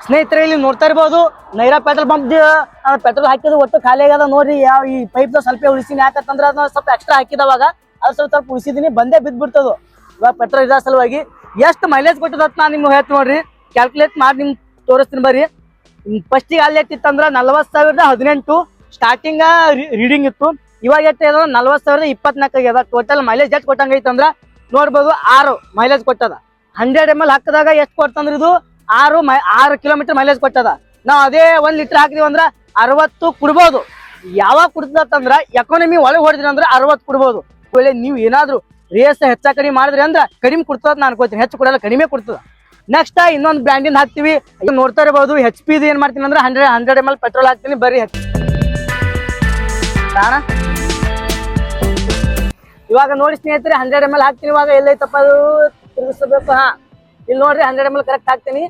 ಸ್ನೇಹಿತರೆ ಇಲ್ಲಿ ನೋಡ್ತಾ ಇರ್ಬೋದು ನೈರಾ ಪೆಟ್ರೋಲ್ ಪಂಪ್ ಪೆಟ್ರೋಲ್ ಹಾಕಿದ್ರು ಒಟ್ಟು ಖಾಲಿ ಆಗ್ಯದ ನೋಡ್ರಿ. ಯಾವ ಈ ಪೈಪ್ ಸ್ವಲ್ಪ ಉಳಿಸಿನಿ ಯಾಕಂತಂದ್ರೆ ಅದನ್ನ ಸ್ವಲ್ಪ ಎಕ್ಸ್ಟ್ರಾ ಹಾಕಿದವಾಗ ಅದು ಸ್ವಲ್ಪ ಉಳಿಸಿದೀನಿ ಬಂದೇ ಬಿದ್ಬಿಡ್ತದು. ಇವಾಗ ಪೆಟ್ರೋಲ್ ಇರೋ ಸಲುವಾಗಿ ಎಷ್ಟು ಮೈಲೇಜ್ ಕೊಟ್ಟದತ್ ನಾನು ನಿಮ್ಗೆ ಹೇಳ್ತೀನಿ ನೋಡ್ರಿ. ಕ್ಯಾಲ್ಕುಲೇಟ್ ಮಾಡಿ ನಿಮ್ಗೆ ತೋರಿಸ್ತೀನಿ ಬರ್ರಿ. ಫಸ್ಟಿಗೆ ಅಲ್ಲಿ ಎಷ್ಟಿತ್ತಂದ್ರೆ 40,018 ಸ್ಟಾರ್ಟಿಂಗ್ ರೀಡಿಂಗ್ ಇತ್ತು. ಇವಾಗ ಎಷ್ಟು ಅದ 40,024 ಆಗ್ಯದ. ಟೋಟಲ್ ಮೈಲೇಜ್ ಎಷ್ಟು ಕೊಟ್ಟಂಗ ಐತಂದ್ರ ನೋಡ್ಬೋದು 6 ಮೈಲೇಜ್ ಕೊಟ್ಟದ. 100 ml ಹಾಕಿದಾಗ ಎಷ್ಟು ಕೊಡ್ತಂದ್ರ ಇದು 6 ಕಿಲೋಮೀಟರ್ ಮೈಲೇಜ್ ಕೊಟ್ಟದ. ನಾವು ಅದೇ 1 ಲೀಟರ್ ಹಾಕಿದೀವಿ ಅಂದ್ರ 60 ಕುಡ್ಬೋದು. ಯಾವಾಗ ಕುಡ್ತಂದ್ರ ಎಕಾನಮಿ ಒಳಗೆ ಹೊಡೆದ್ರಿ ಅಂದ್ರೆ 60 ಕುಡ್ಬೋದು. ಒಳ್ಳೆ ನೀವು ಏನಾದ್ರು ರೇಸ್ ಹೆಚ್ಚ ಕಡಿಮೆ ಮಾಡಿದ್ರಿ ಅಂದ್ರ ಕಡಿಮೆ ಕೊಡ್ತದ ನಾನು ಅನ್ಕೋತೀನಿ. ಹೆಚ್ಚು ಕೊಡಲ್ಲ ಕಡಿಮೆ ಕೊಡ್ತದ. ನೆಕ್ಸ್ಟ್ ಇನ್ನೊಂದು ಬ್ರ್ಯಾಂಡಿಂದ ಹಾಕ್ತಿವಿ. ನೋಡ್ತಾ ಇರಬಹುದು HP ಏನ್ ಮಾಡ್ತೀನಿ ಅಂದ್ರೆ 100 ml ಪೆಟ್ರೋಲ್ ಹಾಕ್ತೀನಿ ಬರ್ರಿ. ಇವಾಗ ನೋಡಿ ಸ್ನೇಹಿತರೆ 100 ml ಹಾಕ್ತೀನಿ. ಇವಾಗ ಎಲ್ಲೈತಪ್ಪ ಅದು ತಿರುಗಿಸಬೇಕು. ಇಲ್ಲಿ ನೋಡ್ರಿ 100 ml ಕರೆಕ್ಟ್ ಹಾಕ್ತೀನಿ.